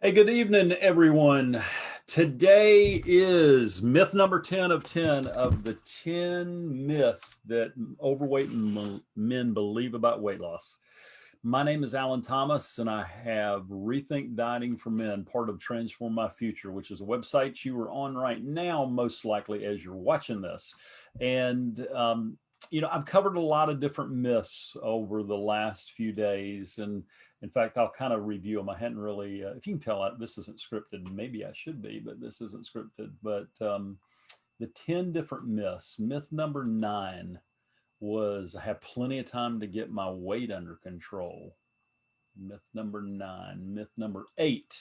Hey, good evening, everyone. Today is myth number 10 of 10 of the 10 myths that overweight men believe about weight loss. My name is Alan Thomas, and I have Rethink Dieting for Men, part of Transform My Future, which is a website you are on right now, most likely as you're watching this. And, I've covered a lot of different myths over the last few days. And in fact, I'll kind of review them. I hadn't really, if you can tell, this isn't scripted. Maybe I should be, but this isn't scripted. But the 10 different myths. Myth number 9 was I have plenty of time to get my weight under control. Myth number 9. Myth number 8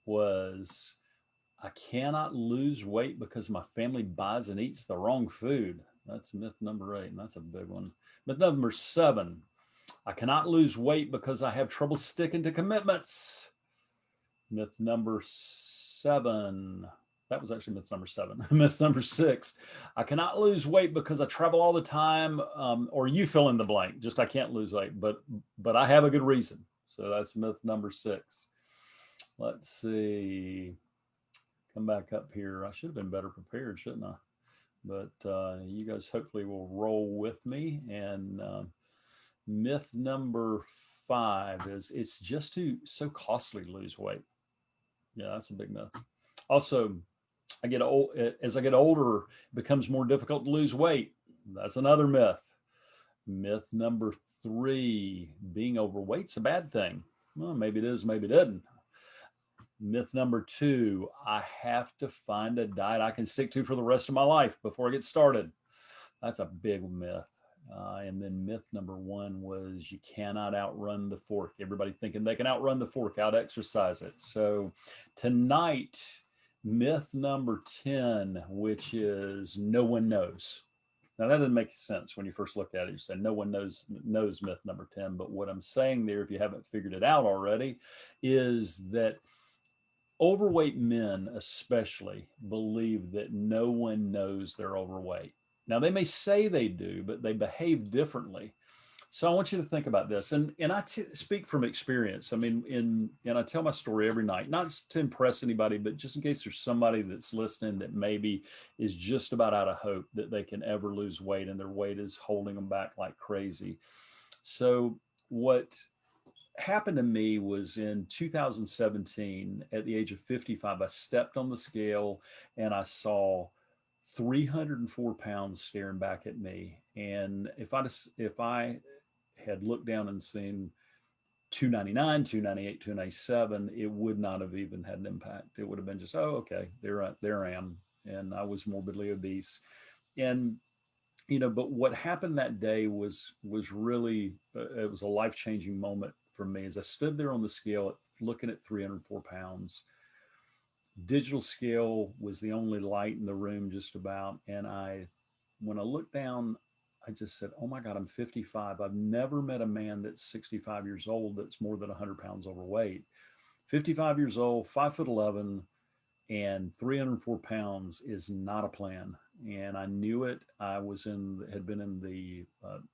was I cannot lose weight because my family buys and eats the wrong food. That's myth number 8, and that's a big one. Myth number 7, I cannot lose weight because I have trouble sticking to commitments. Myth number 7. That was actually myth number 7. Myth number 6. I cannot lose weight because I travel all the time, or you fill in the blank. Just I can't lose weight, but I have a good reason. So that's myth number 6. Let's see. Come back up here. I should have been better prepared, shouldn't I? But you guys hopefully will roll with me. And myth number 5 is it's just so costly to lose weight. Yeah, that's a big myth. Also, as I get older, it becomes more difficult to lose weight. That's another myth. Myth number 3, being overweight's a bad thing. Well, maybe it is, maybe it isn't. Myth number 2, I have to find a diet I can stick to for the rest of my life before I get started. That's a big myth. And then myth number 1 was you cannot outrun the fork. Everybody thinking they can outrun the fork, out exercise it. So tonight, myth number 10, which is no one knows. Now that doesn't make sense when you first look at it. You say no one knows myth number 10. But what I'm saying there, if you haven't figured it out already, is that overweight men especially believe that no one knows they're overweight. Now they may say they do, but they behave differently. So I want you to think about this, and speak from experience. I mean, and I tell my story every night, not to impress anybody, but just in case there's somebody that's listening that maybe is just about out of hope that they can ever lose weight, and their weight is holding them back like crazy. So what happened to me was in 2017 at the age of 55. I stepped on the scale and I saw 304 pounds staring back at me. And if I had looked down and seen 299, 298, 297, it would not have even had an impact. It would have been just, oh, okay, there I am. And I was morbidly obese. And but what happened that day was really it was a life-changing moment for me as I stood there on the scale looking at 304 pounds. Digital scale was the only light in the room just about. And when I looked down, I just said, oh my God, I'm 55. I've never met a man that's 65 years old that's more than 100 pounds overweight. 55 years old, 5'11", and 304 pounds is not a plan. And I knew it. Had been in the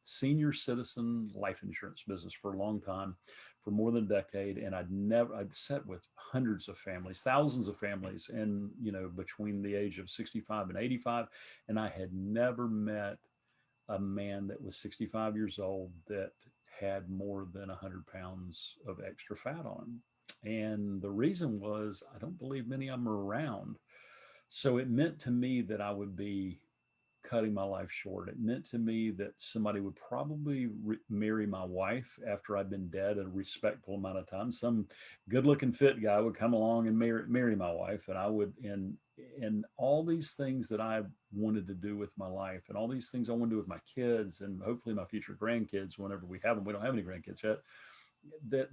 senior citizen life insurance business for a long time, for more than a decade. And I'd sat with hundreds of families, thousands of families, and, between the age of 65 and 85. And I had never met a man that was 65 years old that had more than 100 pounds of extra fat on him. And the reason was, I don't believe many of them are around. So it meant to me that I would be cutting my life short. It meant to me that somebody would probably marry my wife after I'd been dead a respectful amount of time. Some good-looking fit guy would come along and marry my wife, and I would and all these things that I wanted to do with my life, and all these things I want to do with my kids, and hopefully my future grandkids, whenever we have them. We don't have any grandkids yet. That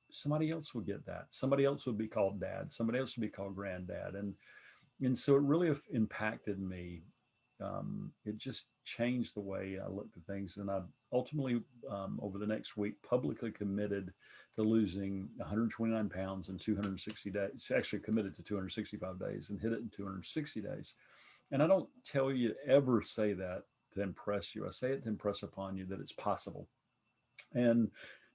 somebody else would get that. Somebody else would be called dad. Somebody else would be called granddad. And so it really impacted me. It just changed the way I looked at things. And I ultimately, over the next week, publicly committed to losing 129 pounds in 260 days. Actually committed to 265 days and hit it in 260 days. And I don't tell you ever say that to impress you. I say it to impress upon you that it's possible. And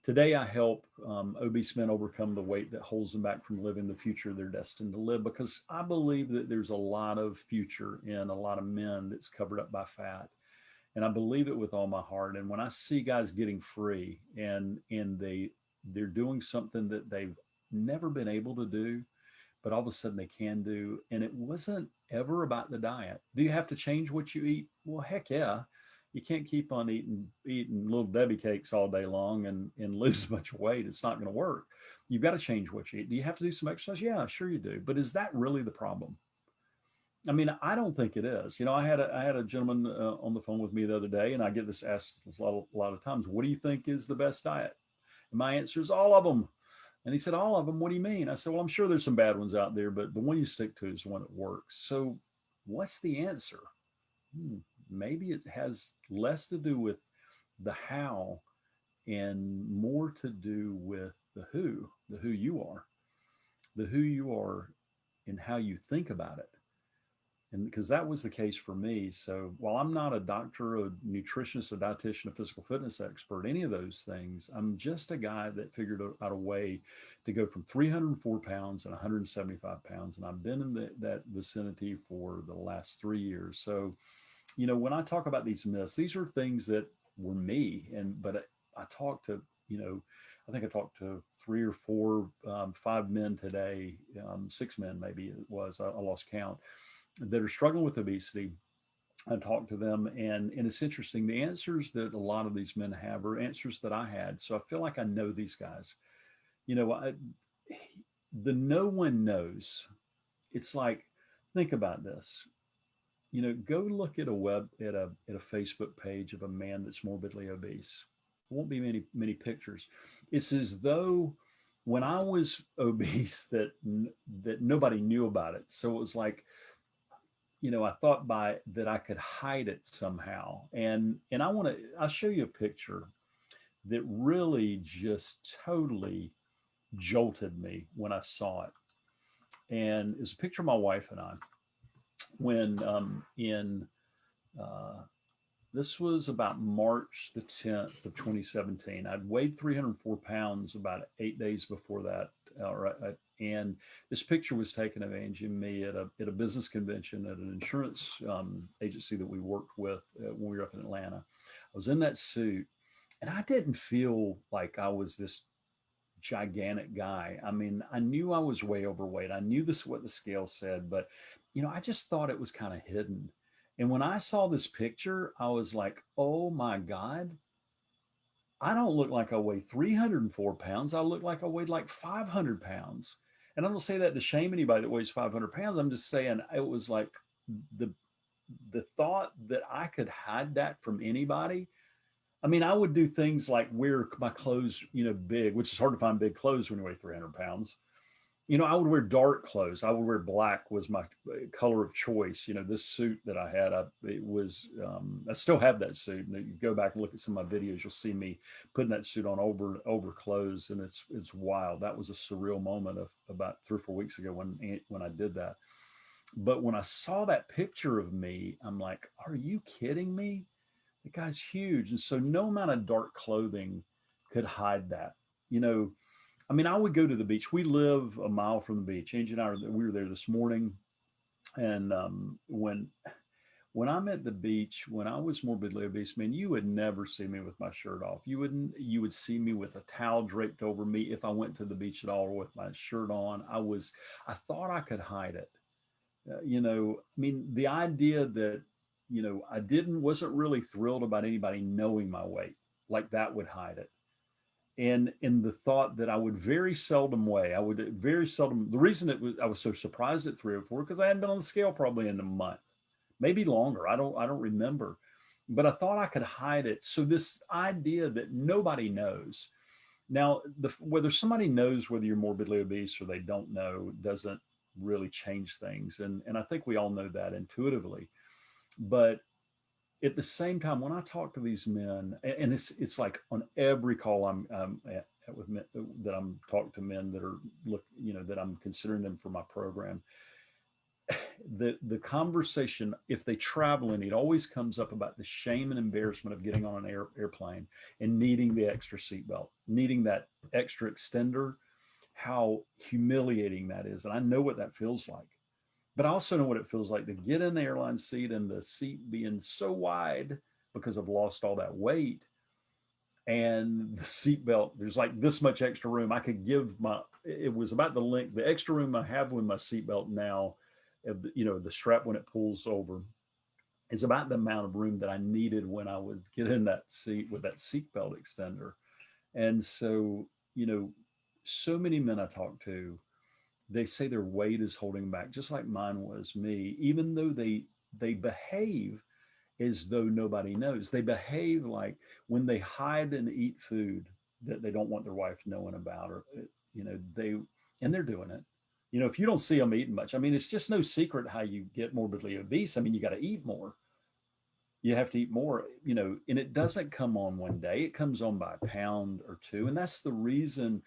Today, I help obese men overcome the weight that holds them back from living the future they're destined to live, because I believe that there's a lot of future in a lot of men that's covered up by fat. And I believe it with all my heart. And when I see guys getting free and they're doing something that they've never been able to do, but all of a sudden they can do. And it wasn't ever about the diet. Do you have to change what you eat? Well, heck yeah. You can't keep on eating little Debbie cakes all day long and lose a bunch of weight. It's not going to work. You've got to change what you eat. Do you have to do some exercise? Yeah, sure you do. But is that really the problem? I mean, I don't think it is. I had a gentleman on the phone with me the other day, and I get this asked a lot of times. What do you think is the best diet? And my answer is all of them. And he said, all of them? What do you mean? I said, well, I'm sure there's some bad ones out there, but the one you stick to is the one that works. So what's the answer? Maybe it has less to do with the how and more to do with the who you are and how you think about it. And because that was the case for me. So while I'm not a doctor, a nutritionist, a dietitian, a physical fitness expert, any of those things, I'm just a guy that figured out a way to go from 304 pounds and 175 pounds. And I've been in that vicinity for the last 3 years. So, when I talk about these myths, these are things that were me. But I talked to, I think I talked to three or four, 5 men today, 6 men, maybe it was, I lost count, that are struggling with obesity. I talked to them, and it's interesting. The answers that a lot of these men have are answers that I had. So I feel like I know these guys. The no one knows. It's like, think about this. Go look at a Facebook page of a man that's morbidly obese. There won't be many pictures. It's as though when I was obese that nobody knew about it. So it was like, I thought by that I could hide it somehow. And I'll show you a picture that really just totally jolted me when I saw it. And it's a picture of my wife and I when in this was about March the 10th of 2017. I'd weighed 304 pounds about 8 days before that. And this picture was taken of Angie and me at a business convention at an insurance agency that we worked with when we were up in Atlanta. I was in that suit, and I didn't feel like I was this gigantic guy. I mean, I knew I was way overweight. I knew this what the scale said, but I just thought it was kind of hidden. And when I saw this picture, I was like, oh my God, I don't look like I weigh 304 pounds. I look like I weighed like 500 pounds. And I don't say that to shame anybody that weighs 500 pounds. I'm just saying it was like the thought that I could hide that from anybody. I mean, I would do things like wear my clothes, big, which is hard to find big clothes when you weigh 300 pounds. I would wear dark clothes. I would wear black was my color of choice. This suit that I had, I still have that suit. And you go back and look at some of my videos, you'll see me putting that suit on over clothes. And it's wild. That was a surreal moment of about 3 or 4 weeks ago when I did that. But when I saw that picture of me, I'm like, are you kidding me? The guy's huge. And so no amount of dark clothing could hide that. I mean, I would go to the beach. We live a mile from the beach. Angie and we were there this morning. And when I'm at the beach, when I was morbidly obese, man, you would never see me with my shirt off. You would see me with a towel draped over me if I went to the beach at all, or with my shirt on. I thought I could hide it. I mean, the idea that, wasn't really thrilled about anybody knowing my weight, like that would hide it. And in the thought that I would very seldom weigh, the reason I was so surprised at 304, because I hadn't been on the scale probably in a month, maybe longer. I don't remember, but I thought I could hide it. So this idea that nobody knows now, whether somebody knows whether you're morbidly obese or they don't know, doesn't really change things. And I think we all know that intuitively, but at the same time, when I talk to these men, and it's like on every call I'm at with men, that I'm talking to men that are that I'm considering them for my program. the conversation, if they travel in, it always comes up about the shame and embarrassment of getting on an airplane and needing the extra seatbelt, needing that extra extender, how humiliating that is. And I know what that feels like. But I also know what it feels like to get in the airline seat and the seat being so wide because I've lost all that weight, and the seatbelt, there's like this much extra room. I could give my, it was about the length, the extra room I have with my seatbelt now, the strap when it pulls over is about the amount of room that I needed when I would get in that seat with that seatbelt extender. And so, so many men I talk to, they say their weight is holding them back, just like mine was me, even though they behave as though nobody knows. They behave like when they hide and eat food that they don't want their wife knowing about, or they and they're doing it. If you don't see them eating much, I mean, it's just no secret how you get morbidly obese. I mean, you got to eat more. You have to eat more, and it doesn't come on one day. It comes on by a pound or two, and that's the reason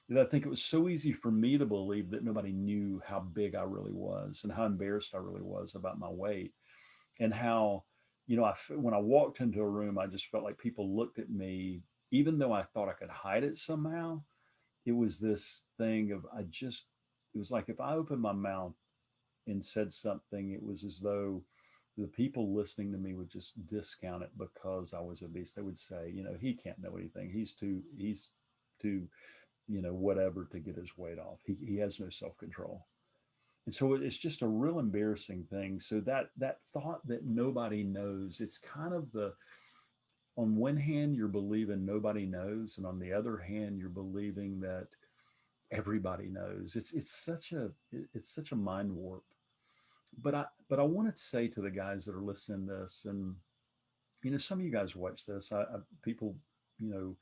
that I think it was so easy for me to believe that nobody knew how big I really was and how embarrassed I really was about my weight, and how, when I walked into a room, I just felt like people looked at me, even though I thought I could hide it somehow. It was this thing of, it was like if I opened my mouth and said something, it was as though the people listening to me would just discount it because I was obese. They would say, he can't know anything. He's too, whatever to get his weight off. He has no self control. And so it's just a real embarrassing thing. So that thought that nobody knows, it's kind of on one hand, you're believing nobody knows, and on the other hand, you're believing that everybody knows. It's such a mind warp. But I want to say to the guys that are listening to this, and some of you guys watch this. People, you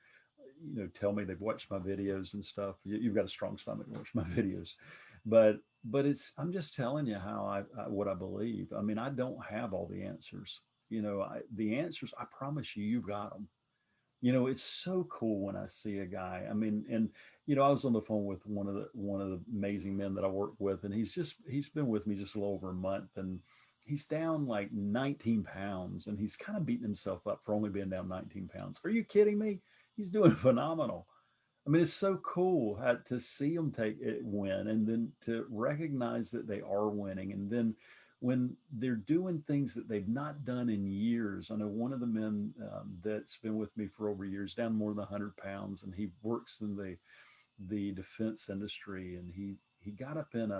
know, tell me they've watched my videos and stuff. You've got a strong stomach to watch my videos, but I'm just telling you how what I believe. I mean, I don't have all the answers. The answers, I promise you, you've got them. It's so cool when I see a guy. I mean, and I was on the phone with one of the amazing men that I work with, and he's been with me just a little over a month, and he's down like 19 pounds, and he's kind of beating himself up for only being down 19 pounds. Are you kidding me? He's doing phenomenal. I mean, it's so cool to see them take it win, and then to recognize that they are winning. And then when they're doing things that they've not done in years. I know one of the men that's been with me for over years, down more than 100 pounds, and he works in the defense industry, and he got up in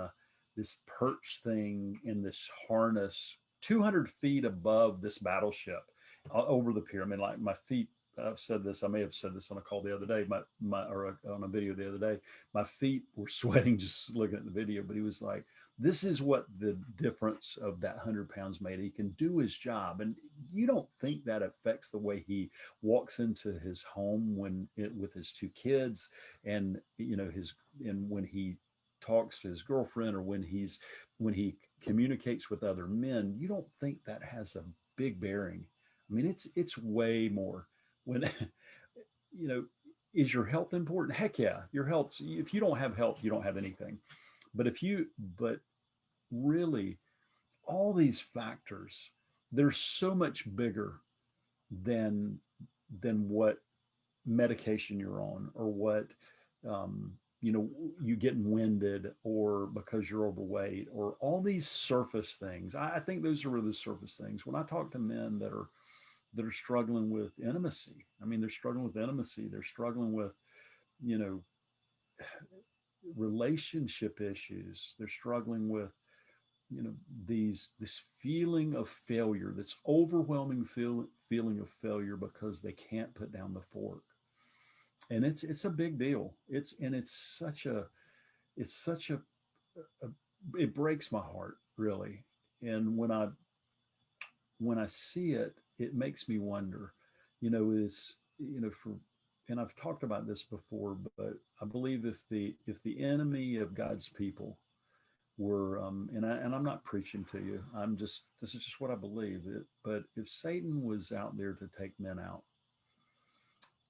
this perch thing in this harness 200 feet above this battleship over the pyramid. Like my feet, I've said this, I may have said this on a call the other day, on a video the other day, my feet were sweating just looking at the video. But he was like, this is what the difference of that 100 pounds made. He can do his job. And you don't think that affects the way he walks into his home with his two kids, and and when he talks to his girlfriend, or when he communicates with other men. You don't think that has a big bearing. I mean, it's way more. When you know is your health important? Heck yeah, your health. If you don't have health, you don't have anything. But really, all these factors, they're so much bigger than what medication you're on, or what um, you getting winded, or because you're overweight, or all these surface things. I think those are really the surface things. When I talk to men that are struggling with intimacy, I mean, they're struggling with intimacy. They're struggling with you know relationship issues. They're struggling with this feeling of failure, this overwhelming feeling of failure, because they can't put down the fork. And it's a big deal. It's such a it breaks my heart, really. And when I see it, it makes me wonder, is for and I've talked about this before, but I believe if the enemy of God's people were, and I'm not preaching to you, this is just what I believe. But if Satan was out there to take men out,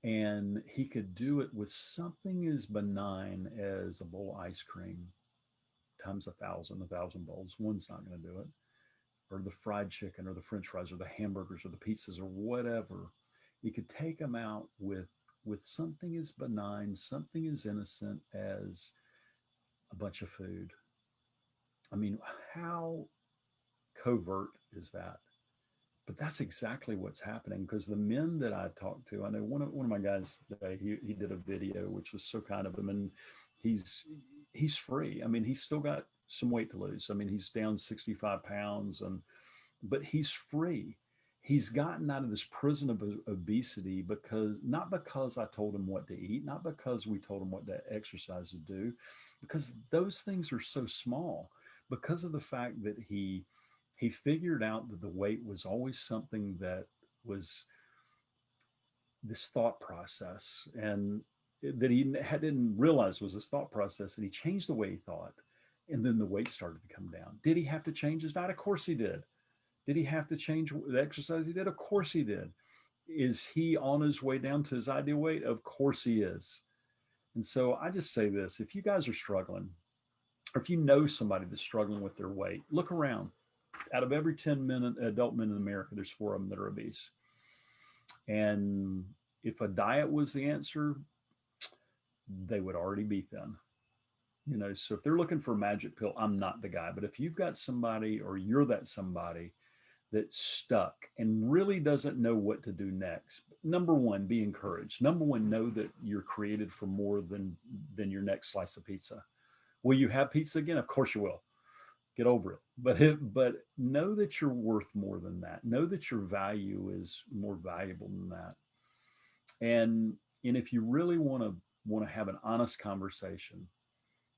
and he could do it with something as benign as a bowl of ice cream, times 1,000 bowls. One's not going to do it. Or the fried chicken or the French fries or the hamburgers or the pizzas or whatever. You could take them out with something as benign, something as innocent as a bunch of food. I mean, how covert is that? But that's exactly what's happening, because the men that I talked to, I know one of my guys today, he did a video, which was so kind of him, and he's he's free. I mean, he's still got some weight to lose. I mean, he's down 65 pounds, and but he's free. He's gotten out of this prison of obesity because not because I told him what to eat, not because we told him what to exercise to do, because those things are so small. Because of the fact that he figured out that the weight was always something that was this thought process, and that he didn't realize was this thought process, and he changed the way he thought, and then the weight started to come down. Did he have to change his diet? Of course he did. Did he have to change the exercise he did? Of course he did. Is he on his way down to his ideal weight? Of course he is. And so I just say this: if you guys are struggling, or if you know somebody that's struggling with their weight, look around. Out of every 10 adult men in America, there's 4 of them that are obese. And if a diet was the answer, they would already be thin. So if they're looking for a magic pill, I'm not the guy. But if you've got somebody, or you're that somebody that's stuck and really doesn't know what to do next, number one, be encouraged. Number one, know that you're created for more than your next slice of pizza. Will you have pizza again? Of course you will. Get over it. But know that you're worth more than that. Know that your value is more valuable than that. And if you really want to have an honest conversation,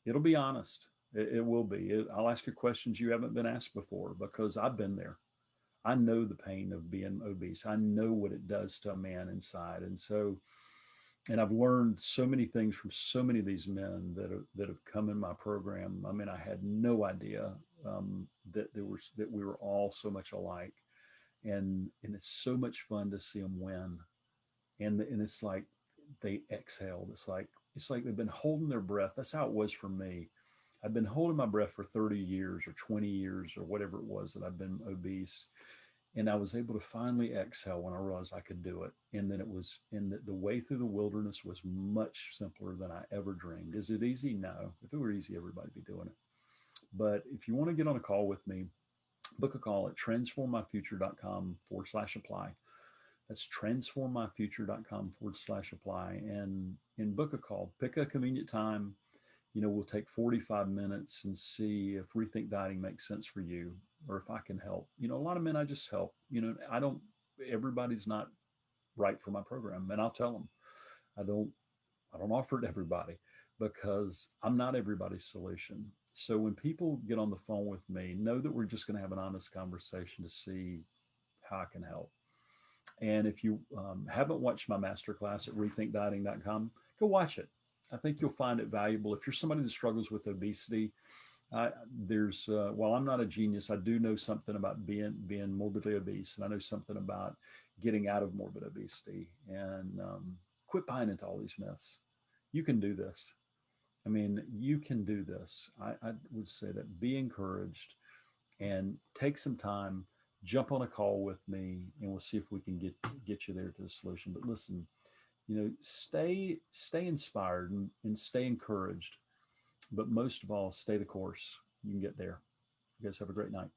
it'll be honest. It will be. I'll ask you questions you haven't been asked before, because I've been there. I know the pain of being obese. I know what it does to a man inside. And I've learned so many things from so many of these men that have come in my program. I mean, I had no idea that we were all so much alike, and it's so much fun to see them win. And it's like they exhaled. It's like they've been holding their breath. That's how it was for me. I've been holding my breath for 30 years or 20 years or whatever it was that I've been obese. And I was able to finally exhale when I realized I could do it. And then the way through the wilderness was much simpler than I ever dreamed. Is it easy? No. If it were easy, everybody'd be doing it. But if you want to get on a call with me, book a call at transformmyfuture.com/apply. That's transformmyfuture.com/apply, and book a call. Pick a convenient time. We'll take 45 minutes and see if rethink dieting makes sense for you, or if I can help. A lot of men, I just help. I don't. Everybody's not right for my program, and I'll tell them. I don't. I don't offer it to everybody, because I'm not everybody's solution. So when people get on the phone with me, know that we're just going to have an honest conversation to see how I can help. And if you haven't watched my masterclass at rethinkdieting.com, go watch it. I think you'll find it valuable. If you're somebody that struggles with obesity, while I'm not a genius, I do know something about being morbidly obese, and I know something about getting out of morbid obesity. And quit buying into all these myths. You can do this. I mean, you can do this. I would say that be encouraged and take some time, jump on a call with me, and we'll see if we can get you there to the solution. But listen, stay inspired and stay encouraged, but most of all, stay the course. You can get there. You guys have a great night.